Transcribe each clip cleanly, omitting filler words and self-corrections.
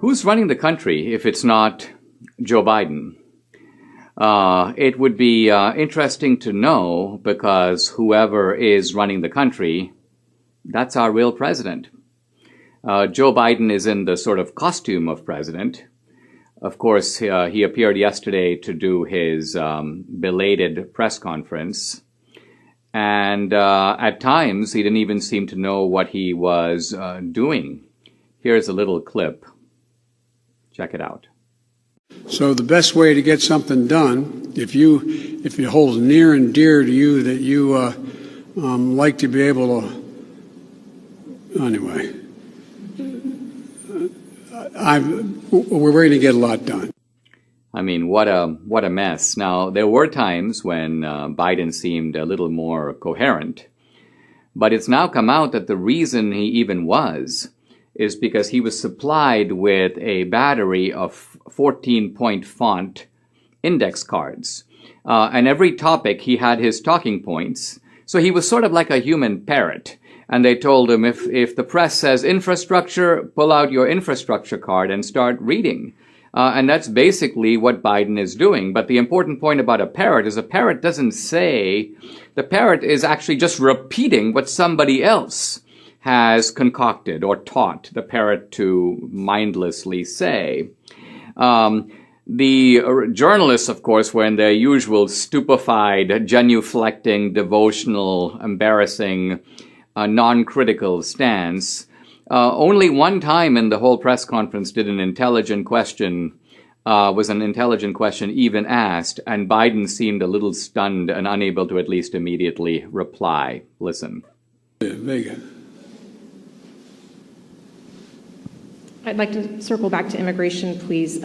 Who's running the country if it's not Joe Biden? It would be interesting to know, because whoever is running the country, that's our real president. Joe Biden is in the sort of costume of president. Of course, he appeared yesterday to do his belated press conference. And at times, he didn't even seem to know what he was doing. Here's a little clip. Check it out. So the best way to get something done, if it holds near and dear to you that you like to be able to, anyway, we're going to get a lot done. I mean, what a mess. Now, there were times when Biden seemed a little more coherent, but it's now come out that the reason he even was is because he was supplied with a battery of 14-point font index cards. And every topic, he had his talking points. So he was sort of like a human parrot. And they told him, if the press says infrastructure, pull out your infrastructure card and start reading. And that's basically what Biden is doing. But the important point about a parrot is a parrot doesn't say, the parrot is actually just repeating what somebody else has concocted or taught the parrot to mindlessly say. The journalists, of course, were in their usual stupefied, genuflecting, devotional, embarrassing, non-critical stance. Only one time in the whole press conference did was an intelligent question even asked, and Biden seemed a little stunned and unable to at least immediately reply. Listen. Vega. I'd like to circle back to immigration, please.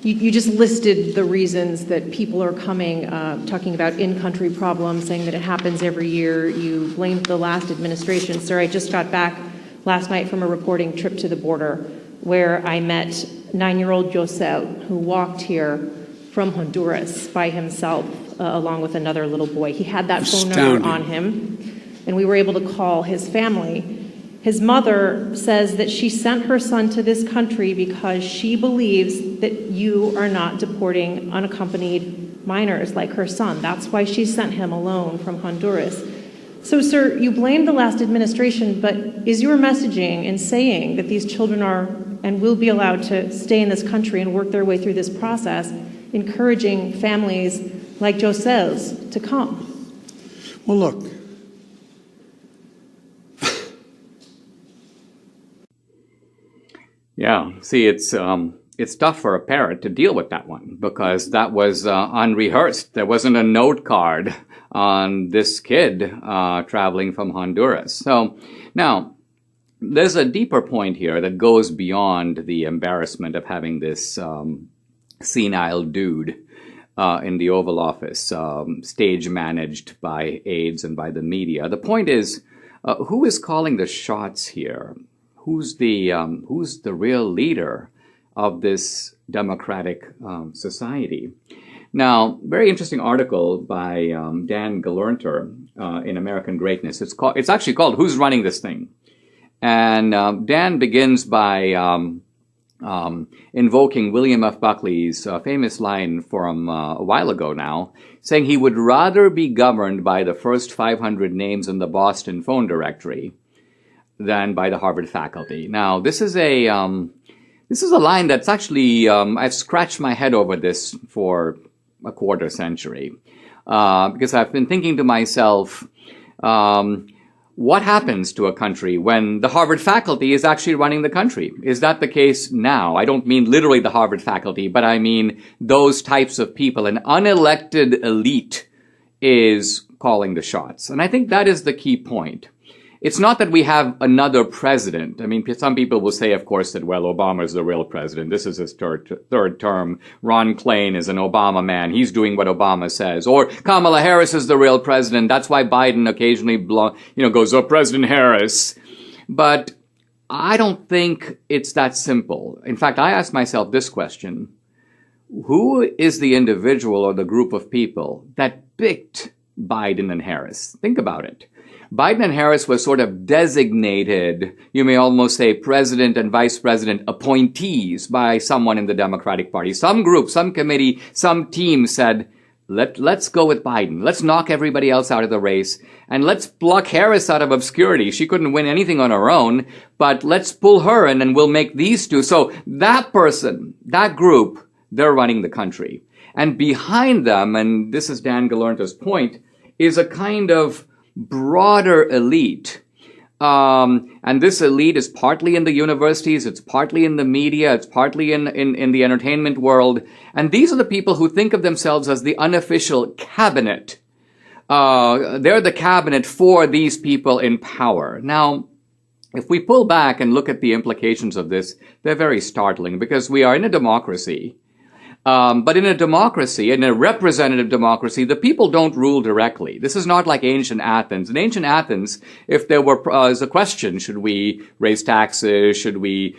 You just listed the reasons that people are coming, talking about in-country problems, saying that it happens every year. You blamed the last administration. Sir, I just got back last night from a reporting trip to the border where I met 9-year-old Josel, who walked here from Honduras by himself, along with another little boy. He had that phone number on him, and we were able to call his family. His mother says that she sent her son to this country because she believes that you are not deporting unaccompanied minors like her son. That's why she sent him alone from Honduras. So, sir, you blame the last administration, but is your messaging in saying that these children are and will be allowed to stay in this country and work their way through this process, encouraging families like Josel's to come? Well, look. Yeah, see, it's tough for a parrot to deal with that one because that was unrehearsed. There wasn't a note card on this kid traveling from Honduras. So now there's a deeper point here that goes beyond the embarrassment of having this senile dude in the Oval Office, stage managed by aides and by the media. The point is, who is calling the shots here? Who's the real leader of this democratic society? Now, very interesting article by Dan Galernter in American Greatness. It's actually called "Who's Running This Thing?" And Dan begins by invoking William F. Buckley's famous line from a while ago now, saying he would rather be governed by the first 500 names in the Boston phone directory than by the Harvard faculty. Now, this is a line that's actually, I've scratched my head over this for a quarter century, because I've been thinking to myself, what happens to a country when the Harvard faculty is actually running the country? Is that the case now? I don't mean literally the Harvard faculty, but I mean those types of people. An unelected elite is calling the shots. And I think that is the key point. It's not that we have another president. I mean, some people will say, of course, that, well, Obama's the real president. This is his third term. Ron Klain is an Obama man. He's doing what Obama says. Or Kamala Harris is the real president. That's why Biden occasionally, goes, oh, President Harris. But I don't think it's that simple. In fact, I ask myself this question. Who is the individual or the group of people that picked Biden and Harris? Think about it. Biden and Harris were sort of designated, you may almost say president and vice president appointees by someone in the Democratic Party. Some group, some committee, some team said, let's go with Biden. Let's knock everybody else out of the race. And let's pluck Harris out of obscurity. She couldn't win anything on her own, but let's pull her in and we'll make these two. So that person, that group, they're running the country. And behind them, and this is Dan Galerta's point, is a kind of broader elite. And this elite is partly in the universities, it's partly in the media, it's partly in the entertainment world. And these are the people who think of themselves as the unofficial cabinet. They're the cabinet for these people in power. Now, if we pull back and look at the implications of this, they're very startling because we are in a democracy. But in a democracy, in a representative democracy, the people don't rule directly. This is not like ancient Athens. In ancient Athens, if there were as a question, should we raise taxes? Should we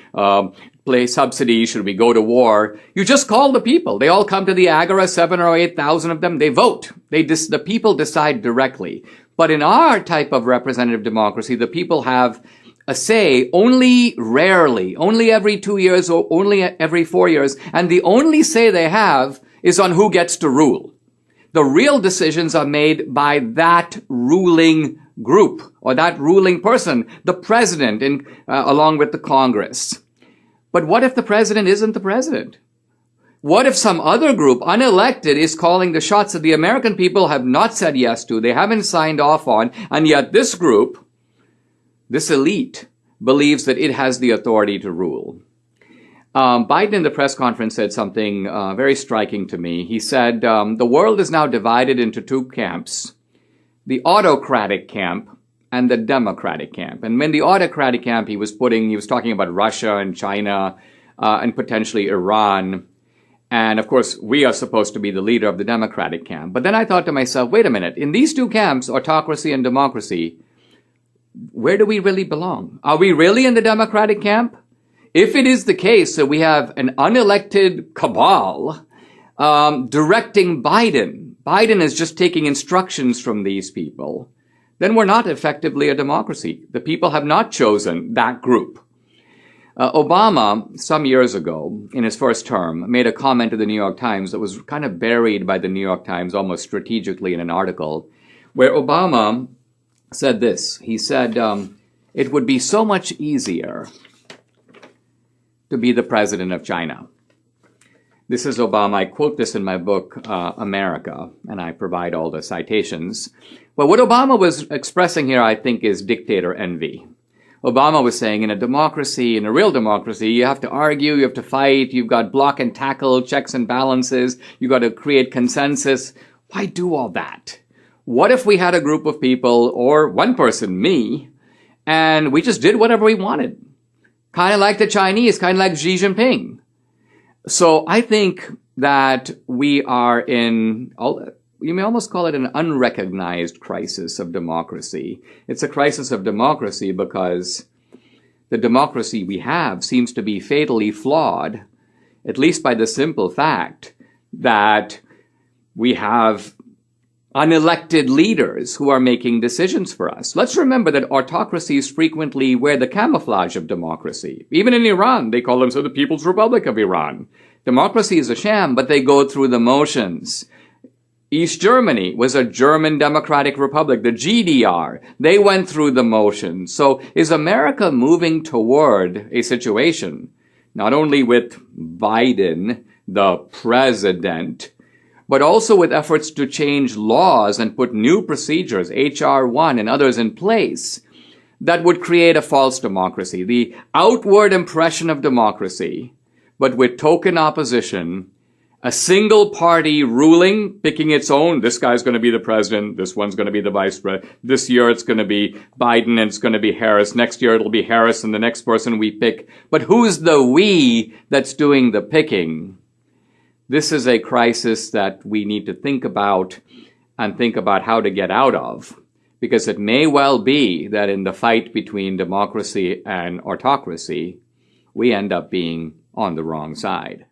play subsidies? Should we go to war? You just call the people. They all come to the Agora, 7,000 or 8,000 of them. They vote. The people decide directly. But in our type of representative democracy, the people have a say only rarely, only every 2 years or only every 4 years, and the only say they have is on who gets to rule. The real decisions are made by that ruling group or that ruling person, the president, along with the Congress. But what if the president isn't the president? What if some other group, unelected, is calling the shots that the American people have not said yes to, they haven't signed off on, and yet this group, this elite, believes that it has the authority to rule. Biden in the press conference said something very striking to me. He said, the world is now divided into two camps, the autocratic camp and the democratic camp. And when the autocratic camp, he was talking about Russia and China and potentially Iran. And of course, we are supposed to be the leader of the democratic camp. But then I thought to myself, wait a minute, in these two camps, autocracy and democracy, where do we really belong? Are we really in the Democratic camp? If it is the case that we have an unelected cabal directing Biden is just taking instructions from these people, then we're not effectively a democracy. The people have not chosen that group. Obama, some years ago, in his first term, made a comment to the New York Times that was kind of buried by the New York Times almost strategically in an article, where Obama said this. He said, it would be so much easier to be the president of China. This is Obama. I quote this in my book, America, and I provide all the citations. But what Obama was expressing here, I think, is dictator envy. Obama was saying in a democracy, in a real democracy, you have to argue, you have to fight, you've got block and tackle, checks and balances, you've got to create consensus. Why do all that? What if we had a group of people, or one person, me, and we just did whatever we wanted? Kind of like the Chinese, kind of like Xi Jinping. So I think that we are in, you may almost call it an unrecognized crisis of democracy. It's a crisis of democracy because the democracy we have seems to be fatally flawed, at least by the simple fact that we have unelected leaders who are making decisions for us. Let's remember that autocracies frequently wear the camouflage of democracy. Even in Iran, they call themselves the People's Republic of Iran. Democracy is a sham, but they go through the motions. East Germany was a German Democratic Republic, the GDR. They went through the motions. So is America moving toward a situation, not only with Biden, the president, but also with efforts to change laws and put new procedures, H.R. 1 and others in place, that would create a false democracy, the outward impression of democracy, but with token opposition, a single party ruling, picking its own, this guy's going to be the president, this one's going to be the vice president, this year it's going to be Biden and it's going to be Harris, next year it'll be Harris and the next person we pick. But who's the we that's doing the picking? This is a crisis that we need to think about and think about how to get out of, because it may well be that in the fight between democracy and autocracy, we end up being on the wrong side.